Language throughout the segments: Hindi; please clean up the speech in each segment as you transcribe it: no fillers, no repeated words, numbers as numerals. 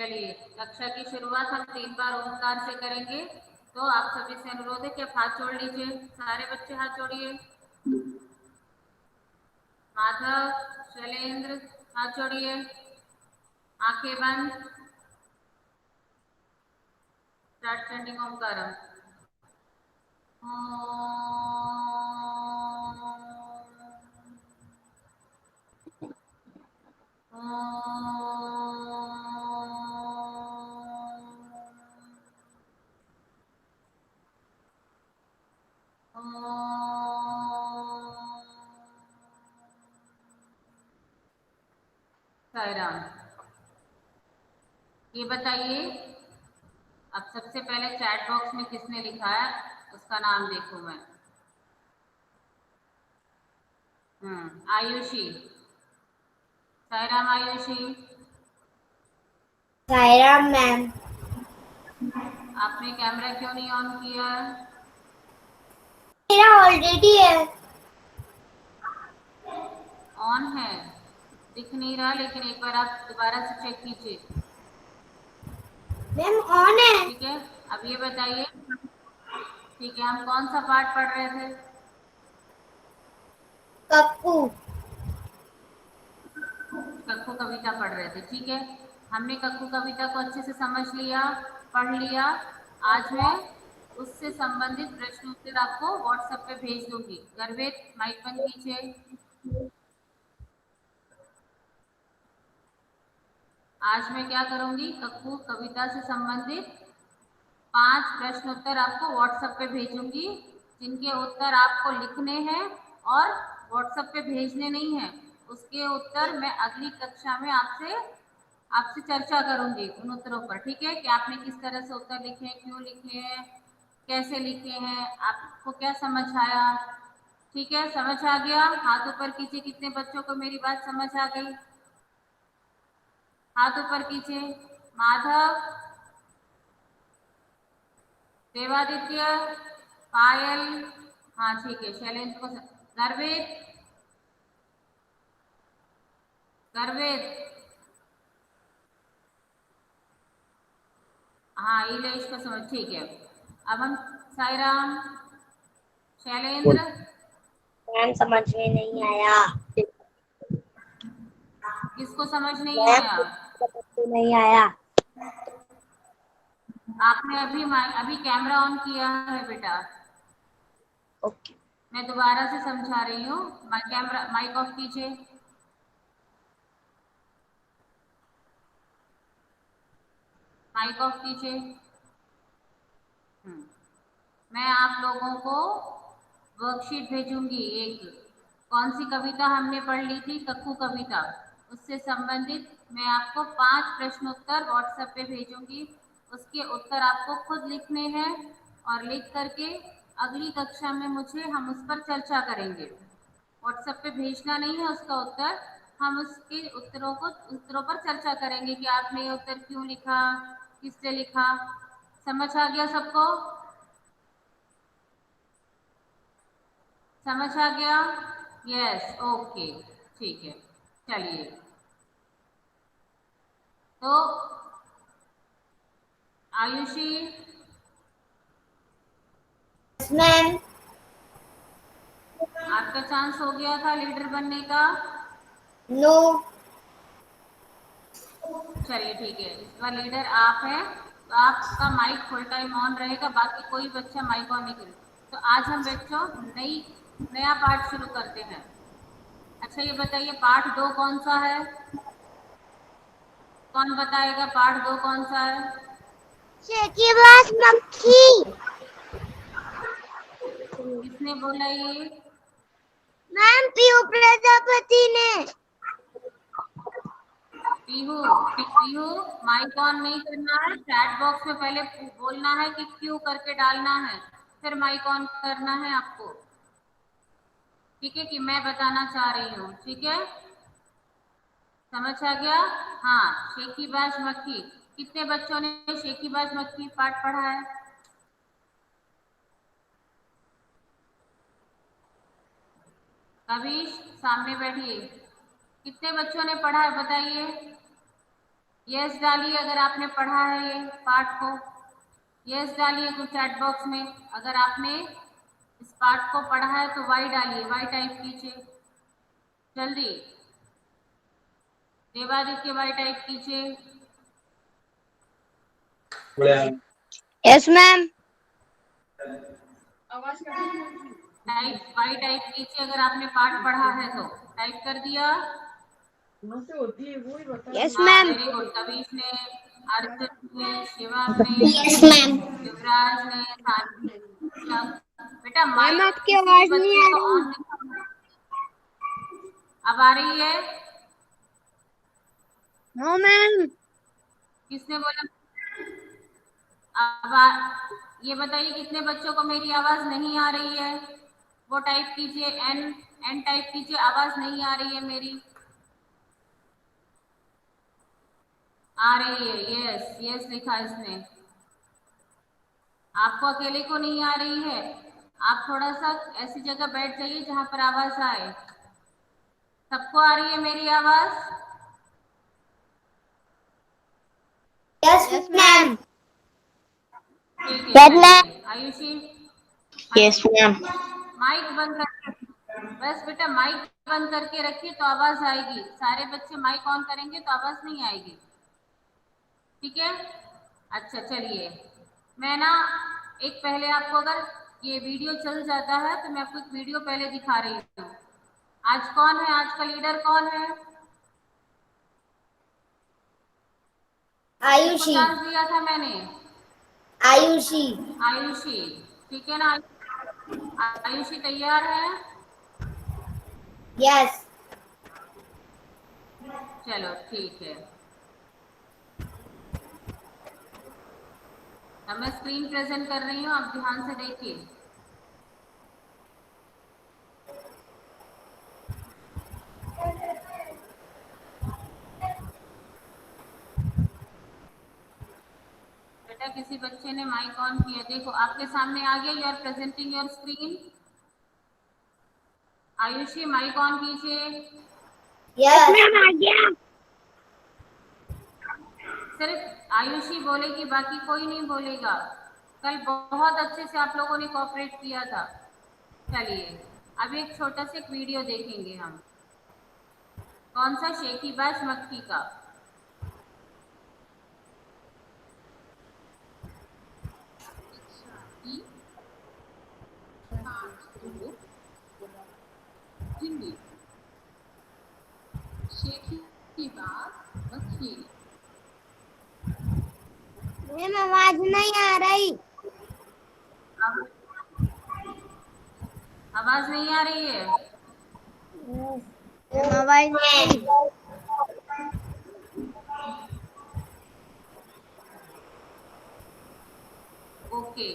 चलिए, कक्षा की शुरुआत हम 3 बार ओंकार से करेंगे। तो आप सभी से अनुरोध है कि आप हाथ जोड़ लीजिए। सारे बच्चे हाथ जोड़िए। माधव, शैलेंद्र, हाथ जोड़िए। आंखें बंद। स्टार्ट चैंटिंग ओंकारम। साई राम। ये बताइए, अब सबसे पहले चैट बॉक्स में किसने लिखा है उसका नाम देखूं मैं। आयुषी। साई राम आयुषी। सायराम मैम। आपने कैमरा क्यों नहीं ऑन किया? मेरा ऑलरेडी है। ऑन है, दिख नहीं रहा, लेकिन एक बार आप दोबारा से चेक कीजिए। मैम ऑन है। ठीक है, अब ये बताइए, ठीक है, हम कौन सा पाठ पढ़ रहे थे? कक्कू। कक्कू कविता पढ़ रहे थे। ठीक है, हमने कक्कू कविता को अच्छे से समझ लिया, पढ़ लिया। आज मैं उससे संबंधित प्रश्न उत्तर आपको व्हाट्सएप पे भेज दूंगी। गर्वित, माइक बंद कीजिए। आज मैं क्या करूंगी, कक्कू कविता से संबंधित 5 प्रश्न उत्तर आपको व्हाट्सएप पे भेजूंगी, जिनके उत्तर आपको लिखने हैं और व्हाट्सएप पे भेजने नहीं है। उसके उत्तर मैं अगली कक्षा में आपसे आपसे चर्चा करूंगी उन उत्तरों पर। ठीक है, कि आपने किस तरह से उत्तर लिखे हैं, क्यों लिखे हैं, कैसे लिखे हैं, आपको क्या समझ आया। ठीक है, समझ आ गया? हाथ ऊपर कीजिए, कितने बच्चों को मेरी बात समझ आ गई? हाथ ऊपर कीजिए। माधव, देवादित्य, पायल, हाँ ठीक है, शैलेंद्र को गर्वित, गर्वित, हाँ इलेश को समझ, ठीक है। अब हम साईराम, शैलेंद्र, मैम समझ में नहीं आया। किसको समझ नहीं मैम आया? समझ में नहीं आया। आपने अभी कैमरा ऑन किया है बेटा? ओके। मैं दोबारा से समझा रही हूँ। कैमरा माइक ऑफ कीजिए। माइक ऑफ कीजिए। मैं आप लोगों को वर्कशीट भेजूंगी एक। कौन सी कविता हमने पढ़ ली थी? कक्कू कविता। उससे संबंधित मैं आपको 5 प्रश्न उत्तर व्हाट्सएप पे भेजूंगी। उसके उत्तर आपको खुद लिखने हैं और लिख करके अगली कक्षा में मुझे हम उस पर चर्चा करेंगे। व्हाट्सएप पे भेजना नहीं है उसका उत्तर, हम उसके उत्तरों पर चर्चा करेंगे कि आपने ये उत्तर क्यों लिखा, किससे लिखा। समझ आ गया सबको? समझ आ गया? यस, ओके, ठीक है। चलिए, तो आयुषी, मैम आपका चांस हो गया था लीडर बनने का। नो। चलिए ठीक है, इस बार लीडर आप हैं, तो आपका माइक फुल टाइम ऑन रहेगा, बाकी कोई बच्चा माइक ऑन नहीं करेगा। तो आज हम बच्चों नया पाठ शुरू करते हैं। अच्छा ये बताइए, पाठ 2 कौन सा है? कौन बताएगा पाठ 2 कौन सा है? शेकी बास मक्खी। किसने बोला ये? मैम पीयू प्रजापति ने। पीहू, पीहू, माइक ऑन नहीं करना है। चैट बॉक्स में पहले बोलना है कि क्यों करके डालना है, फिर माइक ऑन करना है आपको। ठीक है, कि मैं बताना चाह रही हूँ। ठीक है, समझ आ गया? हाँ, शेखीबाज मक्खी। कितने बच्चों ने शेखीबाज मक्खी पाठ पढ़ा है? कविश, सामने बैठिए। कितने बच्चों ने पढ़ा है बताइए? यस डालिए अगर आपने पढ़ा है ये पाठ को, यस डालिए कुछ चैट बॉक्स में। अगर आपने इस पाठ को पढ़ा है तो वाई डालिए, वाई टाइप कीजिए जल्दी। देवादित्य वाई टाइप कीजिए। Yes ma'am. Type Y type कीजिए अगर आपने पाठ पढ़ा है तो। टाइप कर दिया? यस हाँ मैम। Very good. कविश ने, अर्जुन ने, शिवम ने, यस मैम। युवराज ने, सानिया। बेटा मैम माइक आपकी किसी भी आवाज नहीं बच्चे आ का रही। ऑन नहीं। अब आ रही है? No ma'am. किसने बोला? ये बताइए कितने बच्चों को मेरी आवाज नहीं आ रही है? वो टाइप कीजिए, एन, एन टाइप कीजिए, आवाज नहीं आ रही है मेरी। आ रही है, यस यस लिखा इसने। आपको अकेले को नहीं आ रही है? आप थोड़ा सा ऐसी जगह बैठ जाइए जहां पर आवाज आए। सबको आ रही है मेरी आवाज? Yes ma'am. ठीक है यस मैम। चलिए। Ayushi yes ma'am. माइक बंद कर, बस बेटा माइक बंद करके रखिए तो आवाज आएगी। सारे बच्चे माइक ऑन करेंगे तो आवाज नहीं आएगी, ठीक है? अच्छा चलिए, मैं ना एक पहले आपको, अगर ये वीडियो चल जाता है तो मैं आपको एक वीडियो पहले दिखा रही हूँ। आज कौन है, आज का लीडर कौन है? किसको आयुषी। चांस दिया था मैंने? आयुषी। आयुषी, ठीक है ना? आयुषी तैयार है? यस। चलो ठीक है। अब मैं स्क्रीन प्रेजेंट कर रही हूँ, आप ध्यान से देखिए। बेटा किसी बच्चे ने माइक ऑन किया, देखो आपके सामने आ गया। You are presenting your screen. Ayushi mic on कीजिए। यस मैम आ गया। सिर्फ आयुषी बोलेगी, बाकी कोई नहीं बोलेगा। कल बहुत अच्छे से आप लोगों ने कोऑपरेट किया था। चलिए अब एक छोटा सा एक वीडियो देखेंगे हम। कौन सा? शेकीबाज मक्खी का। ई, दो, हिंदी, शेकीबाज मक्खी। मैम आवाज नहीं आ रही। अब आवाज नहीं आ रही है? मैम आवाज नहीं। ओके।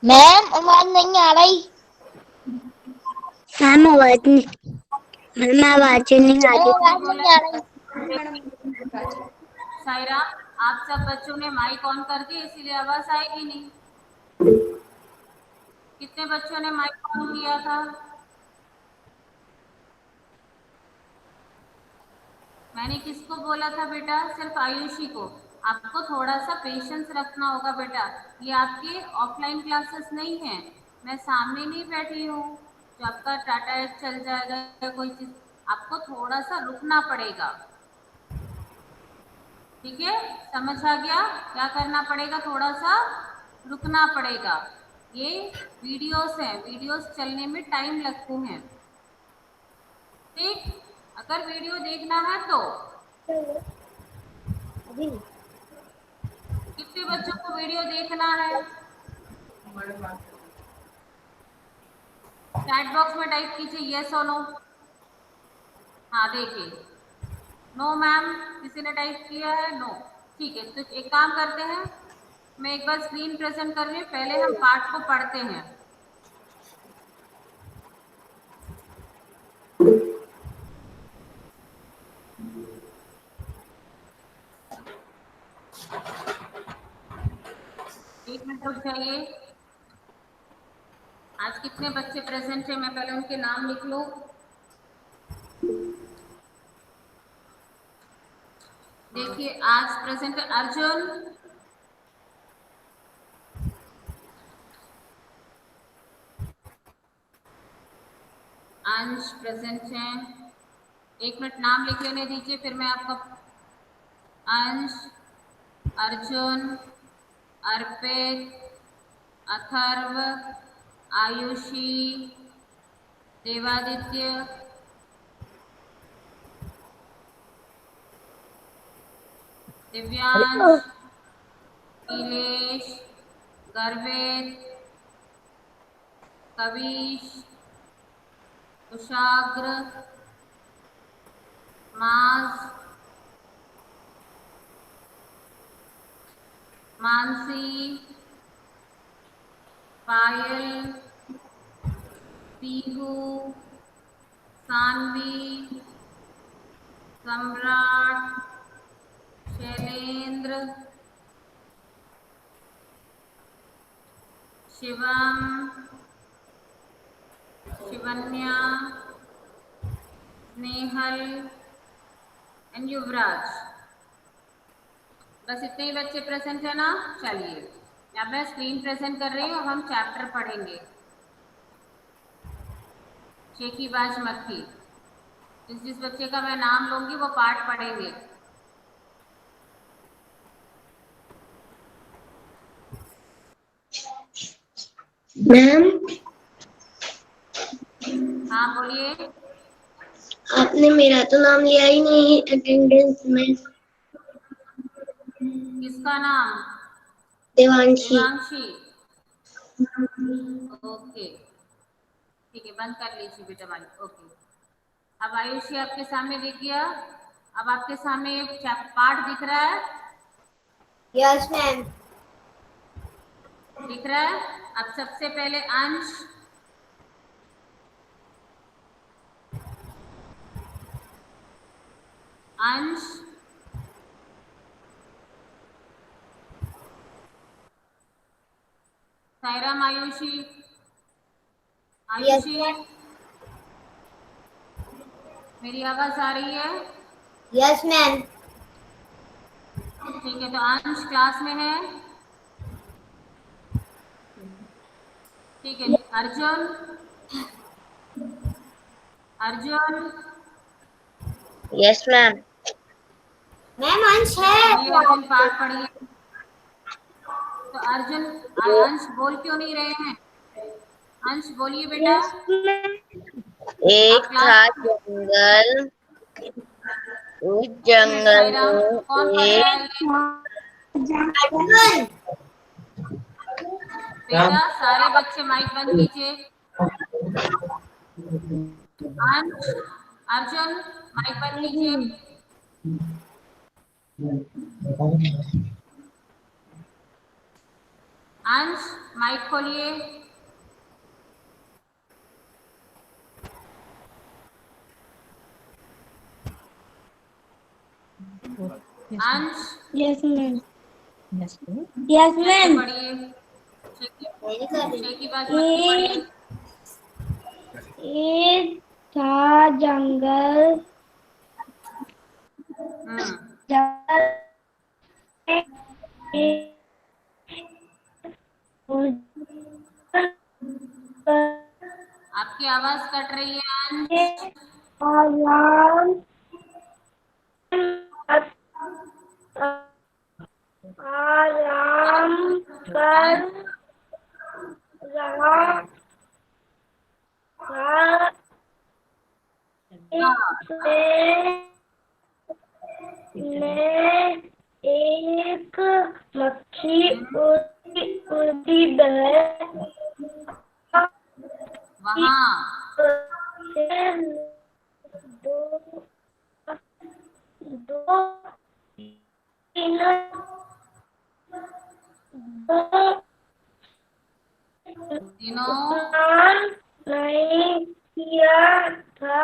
मैम आवाज नहीं आ रही। मैम आवाज नहीं। मैम आवाज नहीं आ रही। किसने आवाज बोला? नहीं आ रही। सायरा, आप सब बच्चों ने माइक ऑन कर दिया इसीलिए आवाज आएगी नहीं। कितने बच्चों ने माइक ऑन किया था? मैंने किसको बोला था बेटा? सिर्फ आयुषी को। आपको थोड़ा सा पेशेंस रखना होगा बेटा। ये आपके ऑफलाइन क्लासेस नहीं है, मैं सामने नहीं बैठी हूँ जो आपका टाटा एच चल जाएगा या कोई चीज। आपको थोड़ा सा रुकना पड़ेगा, ठीक है? समझ आ गया? क्या करना पड़ेगा? थोड़ा सा रुकना पड़ेगा। ये वीडियोस हैं, वीडियोस चलने में टाइम लगते हैं, ठीक? अगर वीडियो देखना है तो अभी कितने बच्चों को वीडियो देखना है? चैट बॉक्स में टाइप कीजिए यस और नो। हाँ देखिए, नो मैम किसी ने टाइप किया है? नो। ठीक है, तो एक काम करते हैं, मैं एक बार स्क्रीन प्रेजेंट कर रही हूँ, पहले हम पाठ को पढ़ते हैं। एक मिनट रुक जाइए। आज कितने बच्चे प्रेजेंट हैं, मैं पहले उनके नाम लिख लूं। देखिए आज प्रेजेंट है अर्जुन, अंश प्रेजेंट हैं। एक मिनट नाम लिख लेने दीजिए, फिर मैं आपको। अंश, अर्जुन, अर्पित, अथर्व, आयुषी, देवादित्य, दिव्यांश, नीलेश, गर्वित, कविश, कुशाग्र, मास, मानसी, पायल, पीहू, सानवी, सम्राट, शैलेंद्र, शिवम, शिवन्या, स्नेहल एंड युवराज। बस इतने ही बच्चे प्रेजेंट है ना। चलिए अब मैं स्क्रीन प्रेजेंट कर रही हूँ, अब हम चैप्टर पढ़ेंगे। शेखी बाज मक्खी। जिस बच्चे का मैं नाम लूंगी वो पाठ पढ़ेंगे। मैम, हाँ बोलिए। आपने मेरा तो नाम लिया ही नहीं अटेंडेंस में। किसका नाम? देवांशी। देवांशी। ओके ठीक है, बंद कर लीजिए बेटा माइक। ओके, अब आयुषी आपके सामने दिख गया। अब आपके सामने पाठ दिख रहा है। Yes ma'am. दिख रहा है। अब सबसे पहले अंश, अंश, सायराम, आयुषी, यस आयुषी मैम। मेरी आवाज आ रही है? Yes ma'am. ठीक है, तो अंश क्लास में है। ठीक है, Arjun, Arjun yes ma'am. Ma'am अंश है चलिए अर्जुन क्लास में। पाठ पढ़िए। तो अर्जुन, अंश बोल क्यों नहीं रहे हैं? अंश बोलिए बेटा। Yes ma'am. आप एक था क्लास। जंगल, उस एक मिनट जंगल साईराम, कौन में पढ़ रहा है एक ये? बेटा सारे बच्चे माइक बंद कीजिए। अंश, अर्जुन माइक बंद कीजिए। अंश माइक खोलिए। अंश यस मैम। यस चलिए मैम। पढ़िए। शेखी बाज मत पढ़िए। एक था जंगल, हम्म, जंगल में एक आपकी आवाज कट रही है अंश। आराम आराम कर अंश, रहा था। हाँ, इसमें एक मक्खी हम्म, उड़ती उड़ती बह वहाँ। से दो दो तीन दो तीनों। स्नान नहीं किया था,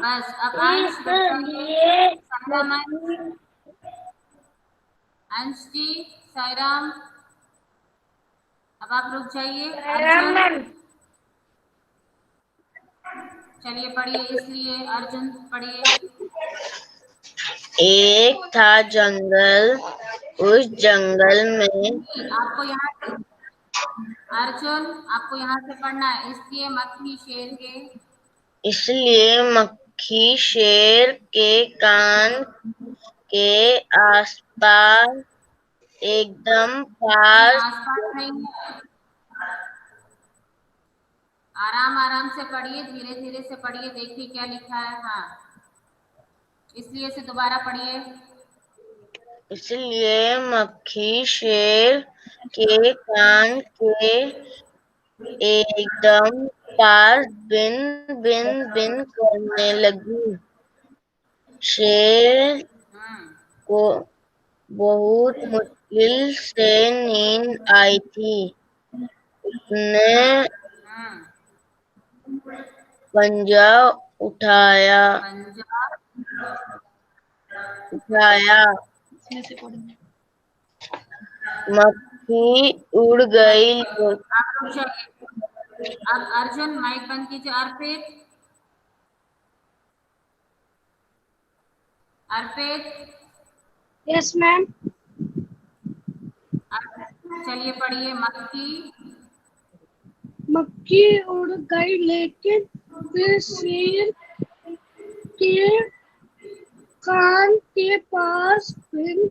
बस अब अंश बैठ जाइए। इसलिए साईराम, मछली अंश जी, साईराम। अब आप रुक जाइए। अर्जुन, चलिए पढ़िए, इसलिए अर्जुन पढ़िए। एक था जंगल, उस जंगल में आपको यहाँ से, अर्जुन आपको यहाँ से पढ़ना है। इसलिए मक्खी शेर के कान के आसपास एकदम नहीं, पास। आसपास नहीं है। आराम आराम से पढ़िए, धीरे धीरे से पढ़िए, देखिए क्या लिखा है। हाँ, इसलिए से दोबारा पढ़िए। इसलिए मक्खी शेर के कान के एकदम पास बिन बिन बिन करने लगी। शेर हम्म को बहुत मुश्किल से नींद आई थी। उसने हम्म पंजा उठाया पंजाब। उठाया मक्खी उड़ गई। आप रुक जाइए। अब अर्जुन माइक बंद कीजिए। अर्पित, अर्पित, यस मैम। चलिए पढ़िए। मक्खी, मक्खी उड़ गई लेकिन फिर शेर के कान के पास भिन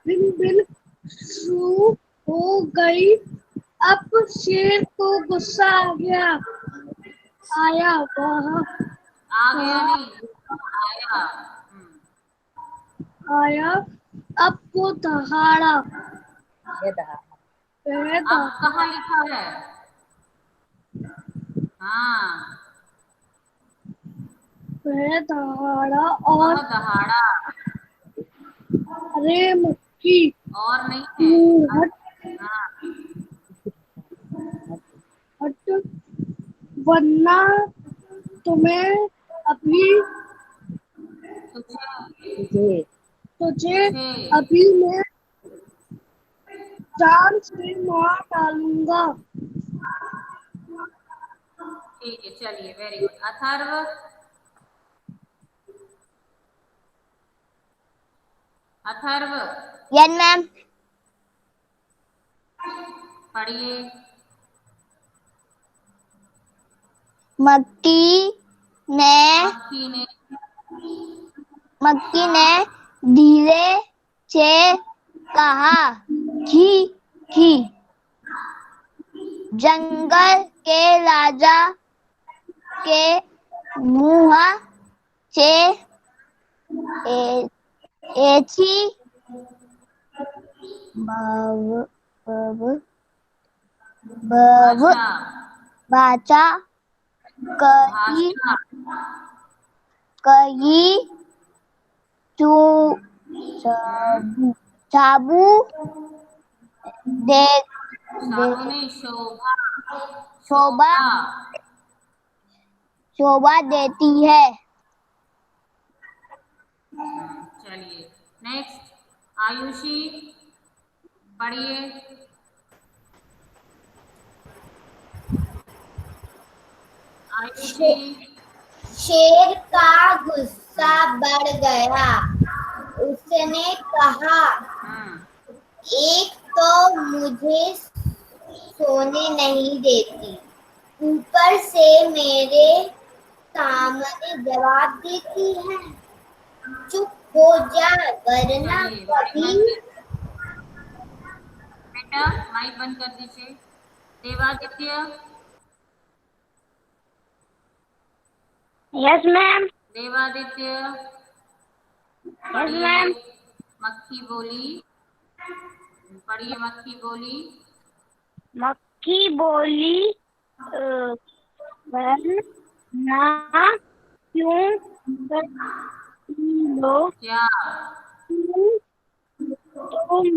भिन भिन शुरू हो गई। अब शेर को गुस्सा आया। वह आ गया नहीं, आया। आया। अब वो दहाड़ा। अब कहाँ लिखा है? हाँ, वह दहाड़ा और वह दहाड़ा। अरे मक्खी और नहीं तू है। हट हाँ, हट, वरना तुम्हें अभी तुझे तुझे तुझे अभी मैं जान से मार डालूंगा। ठीक है, चलिए, very good. Atharva, Atharva yes ma'am. पढ़िए। मक्खी ने मक्खी ने, मक्खी ने हाँ, धीरे से कहा, घी घी। जंगल के राजा के मुंह से ऐसी बब बब बब भाषा, भाषा कही भाषा, कही चू साबू साबू देख दे साबु नहीं, शोभा, शोभा शोभा। शोभा देती है। चलिए, नेक्स्ट। आयुषी, पढ़िए। आयुषी, शेर का गुस्सा बढ़ गया। उसने कहा, एक तो मुझे सोने नहीं देती, ऊपर से मेरे सामने जवाब देती है। चुप हो जा, वरना चलिए, कभी। बेटा माइक बंद कर दीजिए। Devaditya, yes ma'am. Devaditya yes पढ़िए। मैम। मक्खी बोली, पढ़िए। मक्खी बोली, मक्खी बोली, वरना क्यों करती हो क्या? तुम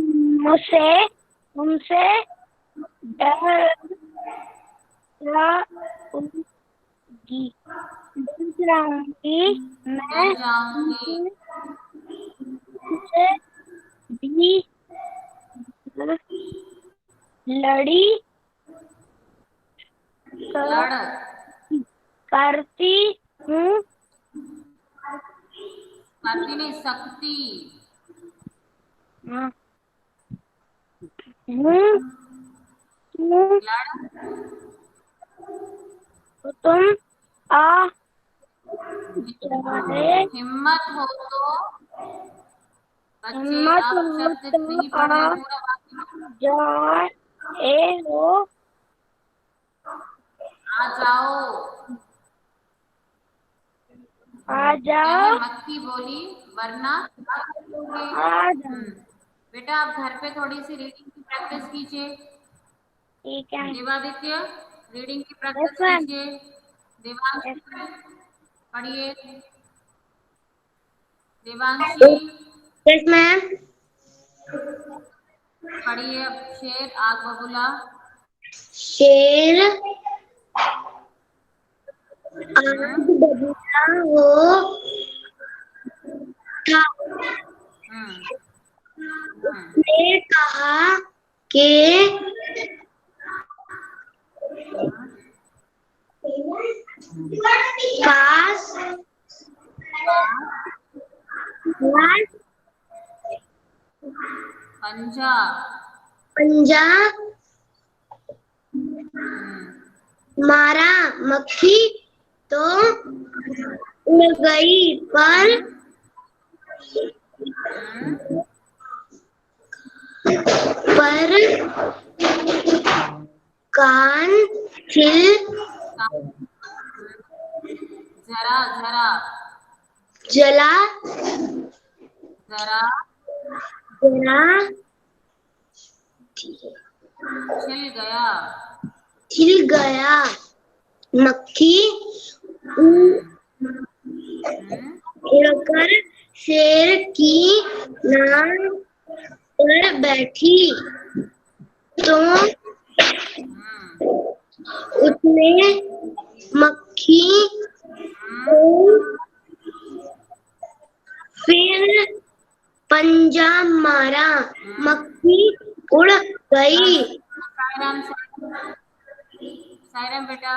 मुझसे तुमसे डर जाऊंगी मैं डर जाऊंगी। तुमसे भी लड़ी लड़ करती हूँ। करती नहीं सकती। हूँ हूँ, लड़ तुम आ जाए। हिम्मत हो तो। बच्चे हिम्मत आप हो शब्द तो नहीं पढ़ रहे, आ पूरा वाक्य। जाए हो। आ जाओ। आ क्या है? जाओ। मक्खी बोली वरना क्या करोगे? आ जाओ। बेटा आप घर पे थोड़ी सी रीडिंग की प्रैक्टिस कीजिए। ठीक है। देवादित्य रीडिंग की यस प्रैक्टिस मैम। कीजिए। देवांशी पढ़िए। Devanshi yes ma'am. पढ़िए। अब शेर आग बबूला। शेर हम्म, आग बबूला हो था। हम्म, हम्म, उसने कहा कि पास पास पंजा। पंजा हम्म, मारा। मक्खी तो उड़ गई पर हम्म, हम्म, पर कान छिल जरा जरा जला। जरा जरा छिल गया। छिल गया। मक्खी हम्म, हम्म, उड़कर शेर की नाक पर बैठी तो हम्म, उसने मक्खी हम्म, को फिर पंजा मारा। मक्खी उड़ गई। बस। सायराम सायराम बेटा।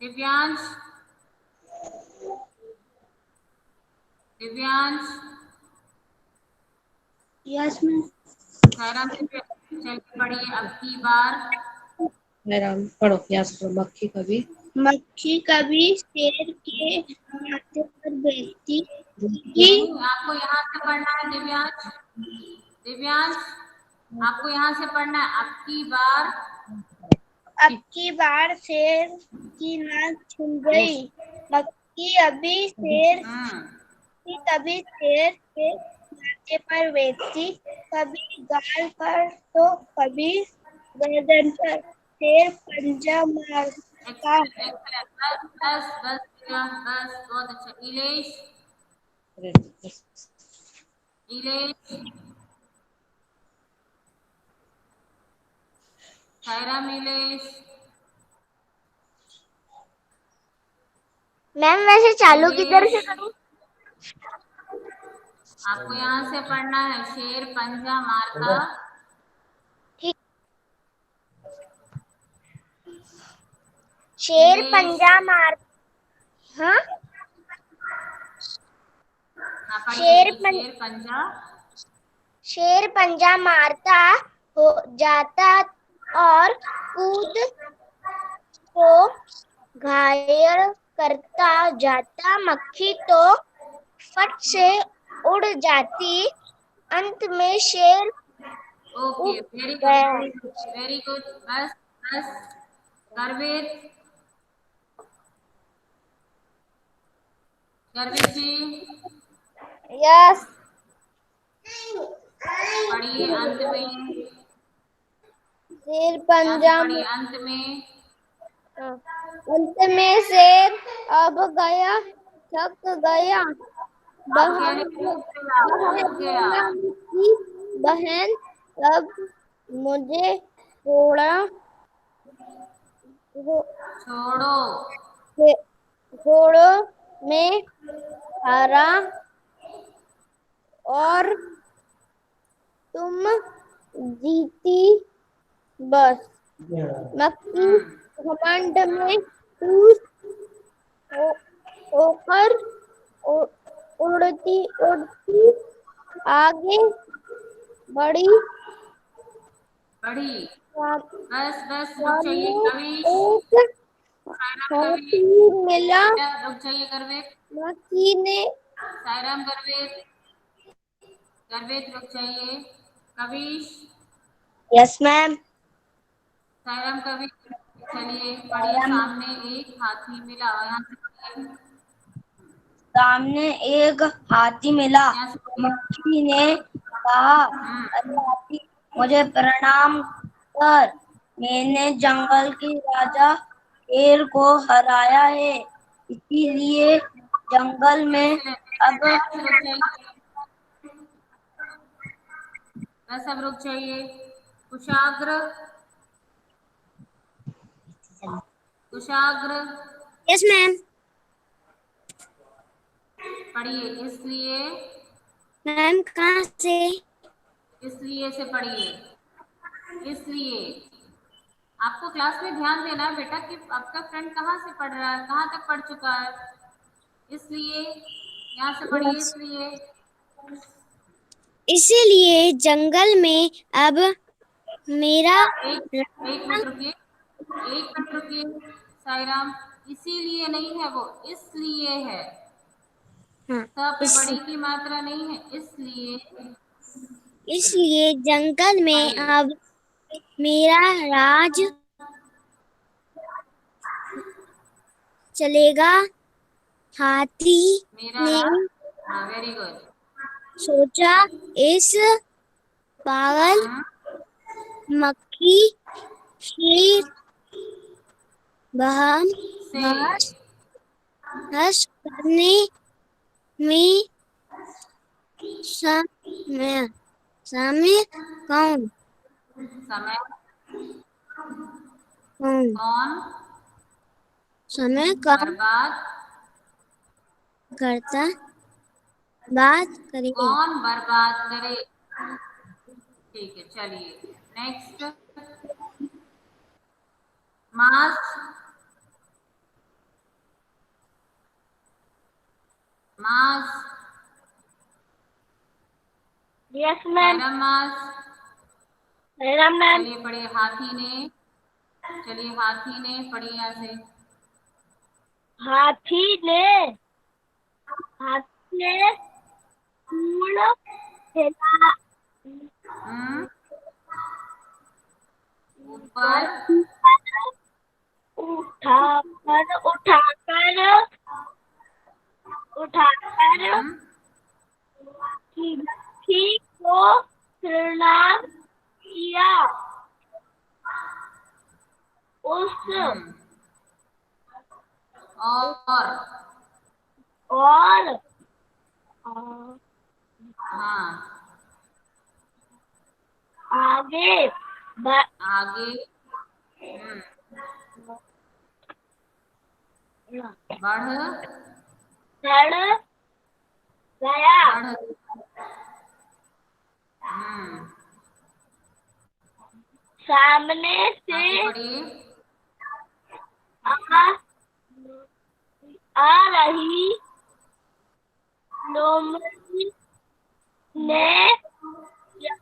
Divyansh Divyansh yes ma'am. सायराम से चल के पढ़िए। अब की बार मैडम पढ़ो यहाँ से पढ़ो। मक्खी कभी मक्खी कभी शेर के माथे पर बैठती थी। नहीं, आपको यहाँ से पढ़ना है दिव्यांश। दिव्यांश आपको यहाँ से पढ़ना है। अब की बार अब की बार शेर की नाक छिल गई। मक्खी अभी शेर की कभी शेर के माथे पर बैठती, कभी गाल पर तो कभी गर्दन पर। शेर पंजा मारता। Excellent excellent. बस बस बस बेटा बस। बहुत अच्छा। इलेश इलेश सायराम इलेश। मैम वैसे चालू किधर से इलेश करूं? आपको यहाँ से पढ़ना है। शेर पंजा मारता। शेर इलेश पंजा मार। हाँ। हाँ पढ़िए। शेर पं, शेर पंजा शेर पंजा मारता हो जाता और कूद को घायल करता जाता। मक्खी तो फट से उड़ जाती। अंत में शेर ओके। उग वेरी गुड गया। Very good very good. बस बस। करवीर करवीर जी यस। पढ़िए अंत में। शेर यहाँ से पंजा पढ़िए अंत में। अंत में शेर अब गया, थक गया। अब क्या है? ऊब गया। बहन अब मुझे थोड़ा छोड़ो। घोड़ों में हरा और तुम जीती बस मक्खी घमंड में खुश होकर उड़ती उड़ती आगे बढ़ी। बढ़ी। सामने बस रुक जाइए कविश। एक सायराम हाथी कविश, मिला। बेटा रुक जाइए करवेद। मक्खी ने सायराम करवेद, करवेद रुक जाइए। Kavish, yes ma'am. सायराम कविश, चलिए पढ़िए। सामने एक हाथी मिला, यहाँ से पढ़िए। सामने एक हाथी मिला। यहाँ से पढ़िए। मक्खी ने कहा, अरे हाथी, मुझे प्रणाम कर। मैंने जंगल के राजा शेर को हराया है, इसीलिए जंगल में अब बस रुक जाइए, बस अब रुक जाइए। कुशाग्र, कुशाग्र यस मैम। पढ़िए। इसलिए, मैम कहाँ से? इसलिए से पढ़िए। इसलिए आपको क्लास में ध्यान देना है बेटा कि आपका फ्रेंड कहाँ से पढ़ रहा है, कहाँ तक पढ़ चुका है। इसलिए यहाँ से पढ़िए। इसलिए, इसीलिए जंगल में अब मेरा एक मिनट रुकिए, एक मिनट रुकिए साईराम। इसीलिए नहीं है वो, इसलिए है। हाँ, स पे बड़ी की मात्रा नहीं है, इसलिए। इसलिए जंगल में पढ़िए। अब मेरा राज चलेगा। हाथी मेरा ने राज, हाँ वेरी गुड। सोचा, इस पागल मक्खी शेर बहम से बहस करने में समय समय कौन समय कौन कौन समय कौन बर्बाद, करता बात करे। कौन बर्बाद करे। ठीक है, चलिए नेक्स्ट। मास, मास, यस मैम। सायराम मास। मैम। चलिए पढ़िए। हाथी ने, चलिए हाथी ने पढ़िए यहाँ से। हाथी ने सूंड हिला ऊपर, उठाकर मक्खी को प्रणाम किया। उस और और हाँ आगे आगे बढ़ बढ़ गया। बढ़ सामने से आगे पढ़िए। आ रही लोमड़ी ने यह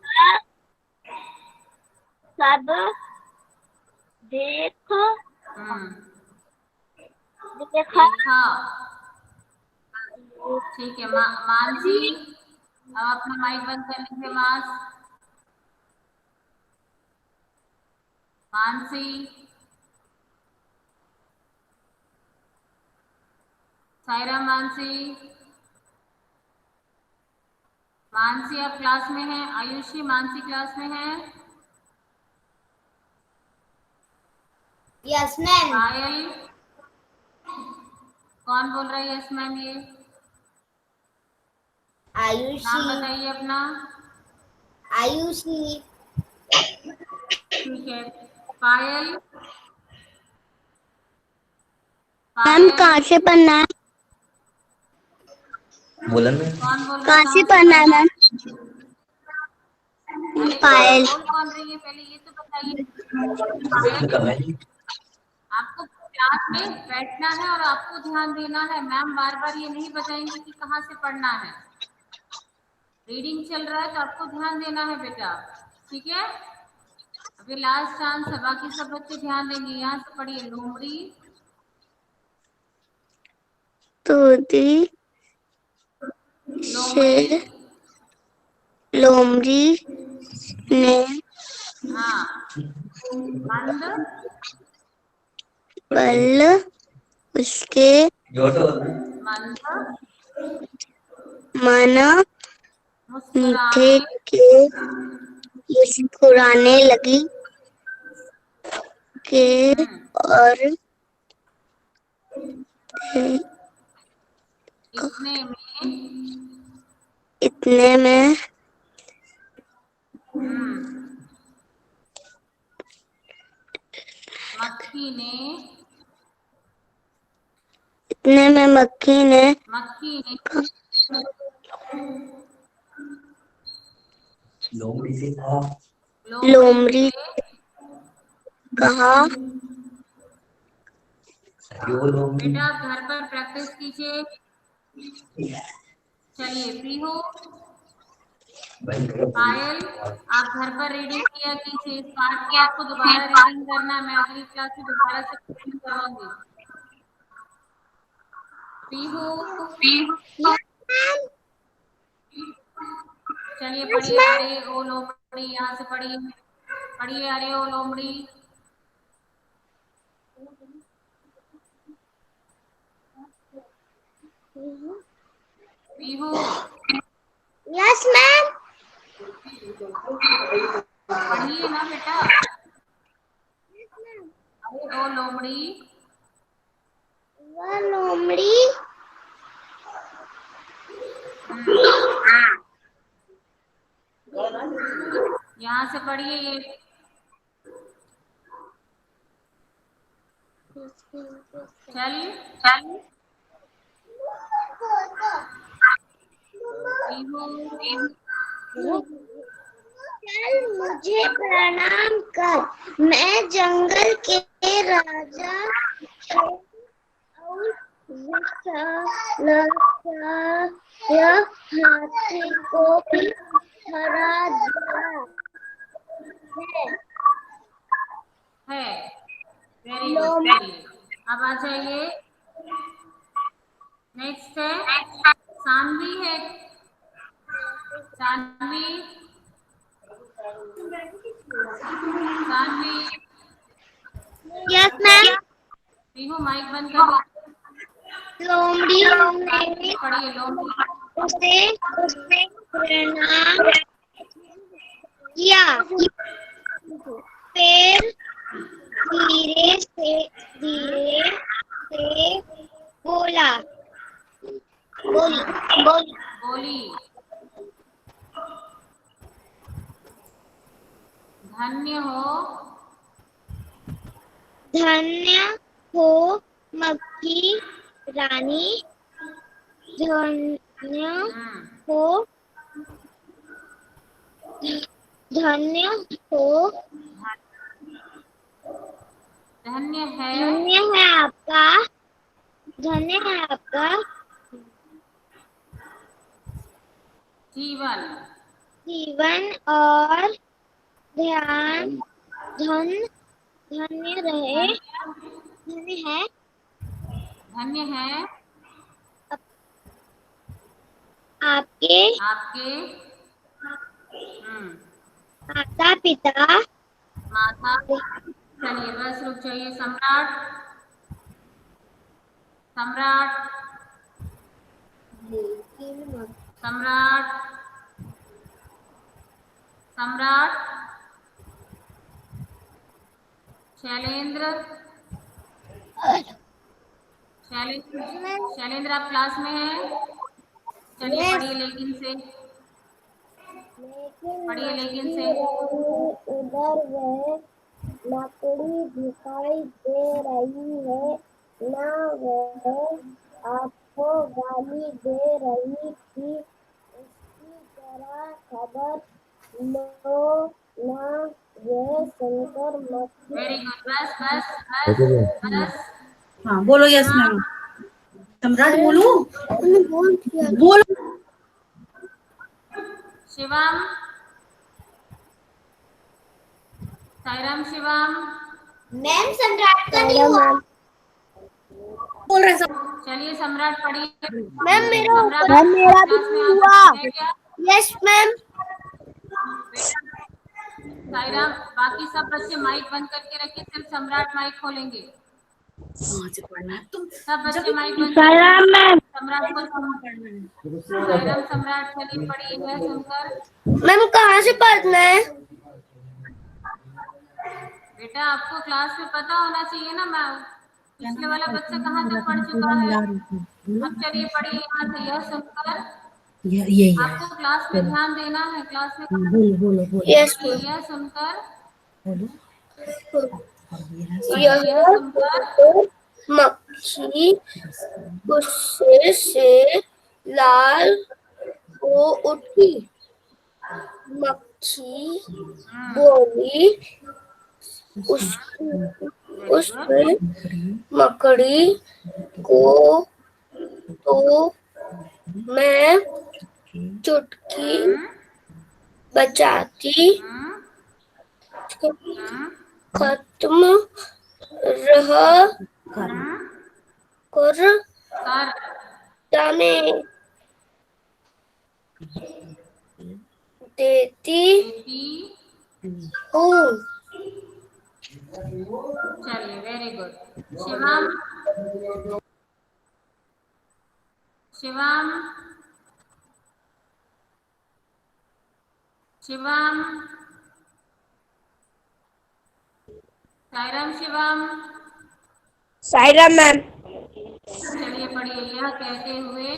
सब देखा। देखा। ठीक है। मानसी, अब अपना माइक बंद कर लीजिए। मानसी, सायरा, मानसी, मानसी आप क्लास में है। आयुषी, मानसी क्लास में है। Yes ma'am. पायल, कौन बोल रहा है यस मैम? ये आयुषी। नाम बताइए अपना। आयुषी। ठीक है। पायल, मैम पायल कहाँ से पढ़ना है? बोला मैं। कौन बोल रहा है? कहाँ से कहाँ से पढ़ना है पढ़ना है? मैम? अरे पायल। बोल कौन रही है पहले ये तो बताइए। पायल, आपको क्लास में बैठना है और आपको ध्यान देना है। मैम बार बार ये नहीं बताएंगी कि कहाँ से पढ़ना है। रीडिंग चल रहा है तो आपको ध्यान देना है बेटा, ठीक है। अभी लास्ट चांस है, बाकी सब बच्चे ध्यान देंगे। यहाँ से पढ़िए। लोमड़ी तोती लोमड़ी से लोमड़ी ने हाँ बंद बल उसके मंद मन मीठे मुस्कुराने के मुस्कुराने लगी के और इतने में इतने में मक्खी ने इतने में मक्खी ने मक्खी ने लोमड़ी लोमड़ी से कहा बेटा आप घर पर प्रैक्टिस कीजिए। चलिए पीहू पायल, आप घर पर रीडिंग किया कीजिए। इस पार्ट को आपको दोबारा रीडिंग करना है। मैं अगली क्लास में दोबारा से रीडिंग करवाऊंगी। पीहू चलिए पढ़िए। अरे ओ लोमड़ी, यहाँ से पढ़िए। पढ़िए अरे ओ लोमड़ी। Pihu yes ma'am. पढ़िए ना बेटा। अरे ओ लोमड़ी वह लोमड़ी यहाँ से पढ़िए ये। चल पीहू चल मुझे प्रणाम कर। मैं जंगल के राजा और विशाल हाथी को भी हरा दिया है। Very good. चलिए अब आ जाइए। नेक्स्ट है सानवी है। Saanvi Saanvi yes ma'am. Pihu mic बंद कर दीजिए। लोमड़ी ने पढ़िए लोमड़ी। उसे प्रणाम किया। फिर धीरे से बोला बोली धन्य हो मक्खी रानी। धन्य हो धन्य हो धन्य है धन्य है आपका जीवन और धन्य रहे धन्य है आपके माता पिता। माता। चलिए बस रुक जाइए। सम्राट सम्राट सम्राट सम्राट शैलेंद्र शैलेंद्र आप क्लास में हैं? चलिए पढ़िए लेकिन से। पढ़िए लेकिन से। उधर वह लकड़ी दिखाई दे रही है ना। वह आपको गाली दे रही थी। उसकी जरा खबर यह सुनकर मक्खी वेरी गुड, बस बस बस बस। हाँ बोलो यस शिवम, मैम। सम्राट बोलू? बोल दिया। बोलो। शिवम, साईराम शिवम। मैम सम्राट का नहीं हुआ। बोल रहे सब। चलिए सम्राट पढ़िए। मैम मेरा सम्राट ऊपर मेरा भी क्लास में नहीं आ हुआ। सकते हैं क्या? Yes ma'am. बेटा साईराम, बाकी सब बच्चे माइक बंद करके रखिए, सिर्फ सम्राट माइक खोलेंगे। कहाँ से पढ़ना है तुम? सब जब बच्चे माइक बंद साईराम करिए। मैम। सम्राट को साईराम सम्राट चलिए पढ़िए यह सुनकर। मैम कहाँ से पढ़ना है? बेटा आपको क्लास में पता होना चाहिए ना मैम, पिछले वाला बच्चा कहाँ तक पढ़ चुका है। अब चलिए पढ़िए यहाँ से यह सुनकर। ये आपको क्लास में ध्यान देना है, क्लास में बोलो बोलो बोलो यस पढ़िए यह सुनकर। बोलो। पढ़िए यह सुनकर। मक्खी गुस्से से लाल हो उठी। मक्खी बोली, उस वेरी गुड। उसने मकड़ी को तो मैं चुटकी हम्म बचाती हम्म हम्म खत्म रह हम्म कर कर जाने देती देती हूँ। चलिए very good. Shivam, Shivam, Shivam, Sairam Shivam. Sairam ma'am. चलिए पढ़िए यह कहते हुए।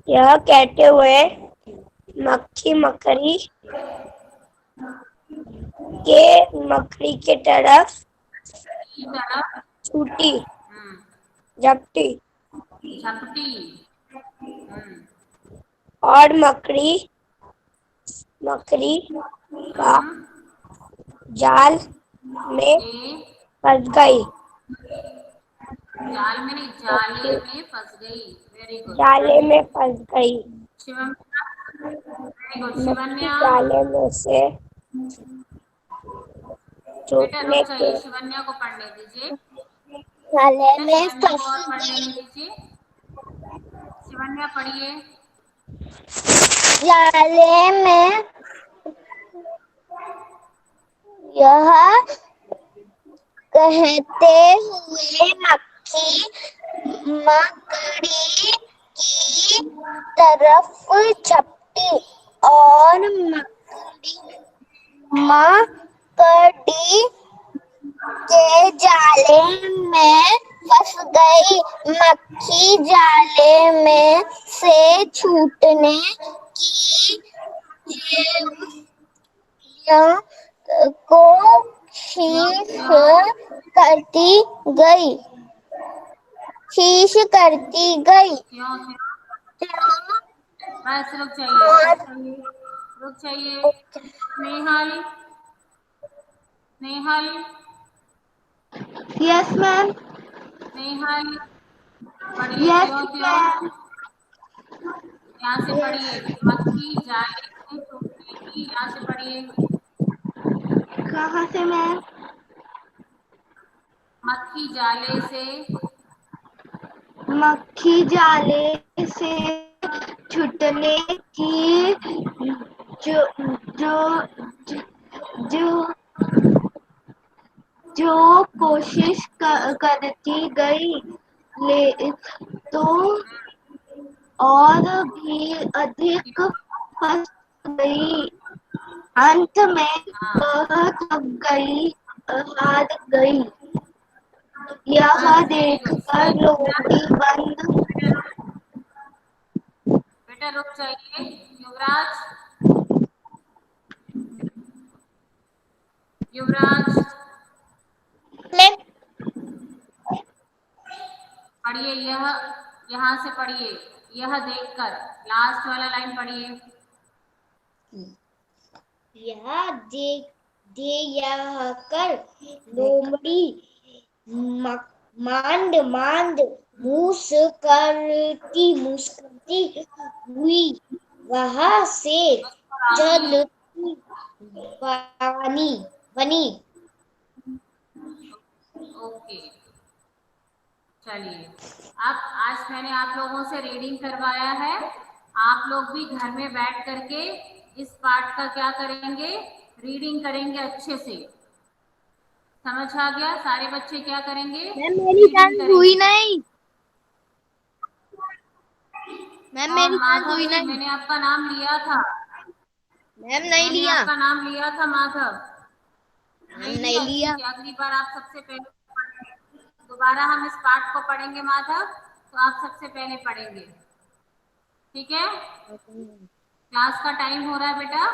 यह कहते हुए मक्खी मकड़ी के तरफ की तरफ छूटी, हम्म झपटी झपटी और मकड़ी का हम्म जाल में के फंस गई। जाल में नहीं, जाले मक्खी में फंस गई। Very good. जाले में फंस गई। Shivam, very good. मक्खी शिवन्या, जाले में से बेटा रुक छूटने के जाइए, शिवन्या को पढ़ने दीजिए। जाले बेटा में शिवन्या को फंस और पढ़ लेने गई। दीजिए। शिवन्या पढ़िए। जाले में यह कहते हुए मकड़ी की तरफ झपटी और मकड़ी के जाले में फंस गई। मक्खी जाले में से छूटने की कोशिश करती गई। क्यों बस रुक जाइए, रुक जाइए, रुक जाइए। Snehal, Snehal, yes ma'am. स्नेहल पढ़िए यस त्यों त्यों। मैम। यहाँ से पढ़िए। मक्खी जाले से छूटने की, यहाँ से पढ़िए। कहाँ से मैम? मक्खी जाले से मक्खी जाले से छूटने की जो जो जो जो कोशिश करती गई, ले तो और भी अधिक फंस गई। अंत में हाँ वह थक गई, हार गई। यह बस वेरी गुड। देखकर लोमड़ी बंद बेटा रुक जाइए। युवराज, युवराज पढ़िए यह, यहाँ से पढ़िए। यह देखकर लास्ट वाला लाइन पढ़िए। यह दे यह कर लोमड़ी मांड मांड मुस्कुराती हुई वहां से चलती बनी। ओके, चलिए। अब आज मैंने आप लोगों से रीडिंग करवाया है। आप लोग भी घर में बैठ करके इस पार्ट का क्या करेंगे, रीडिंग करेंगे अच्छे से। समझ आ गया? सारे बच्चे क्या करेंगे, मैम मेरी रीडिंग चांस हुई करेंगे। नहीं। मैम और मेरी चांस माधव हुई जी, नहीं। मैंने आपका नाम लिया था। मैम नहीं मैंने लिया। आपका नाम लिया था माधव। मैम नहीं नहीं लिया? लिया। ठीक है, अगली बार आप सबसे पहले दोबारा हम इस पाठ को पढ़ेंगे माधव, तो आप सबसे पहले पढ़ेंगे। ठीक है? क्लास का टाइम हो रहा है बेटा।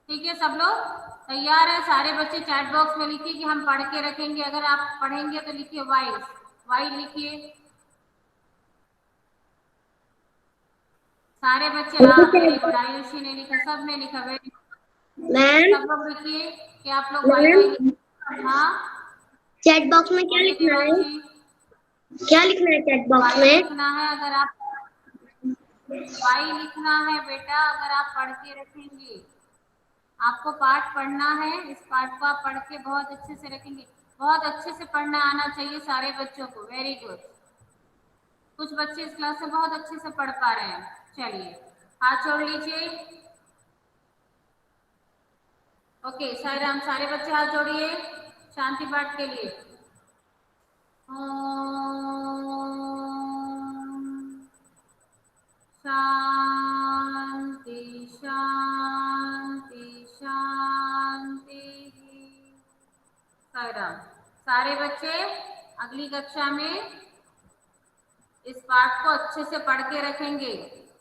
ठीक है, सब लोग तैयार है? सारे बच्चे चैट बॉक्स में लिखिए कि हम पढ़ के रखेंगे। अगर आप पढ़ेंगे तो लिखिए वाइज, वाइज लिखिए। सारे बच्चे, हाँ वेरी गुड। आयुषी ने लिखा, सब ने लिखा, वेरी गुड। मैम सब लोग लिखिए कि आप लोग वाई मैम वाई लिखिए। हाँ चैट बॉक्स में क्या बोलिए लिखना है? देवांशी। क्या लिखना है चैट बॉक्स वाई में? लिखना है। अगर आप वाई लिखना है बेटा, अगर आप पढ़ के रखेंगे। आपको पाठ पढ़ना है, इस पाठ को आप पढ़ के बहुत अच्छे से रखेंगे। बहुत अच्छे से पढ़ना आना चाहिए सारे बच्चों को। Very good. कुछ बच्चे इस क्लास में बहुत अच्छे से पढ़ पा रहे हैं। चलिए, हाथ जोड़ लीजिए। ओके साईराम, सारे बच्चे हाथ जोड़िए शांति पाठ के लिए। शांति शांति शांति। साईराम। सारे बच्चे अगली कक्षा में इस पाठ को अच्छे से पढ़ के रखेंगे।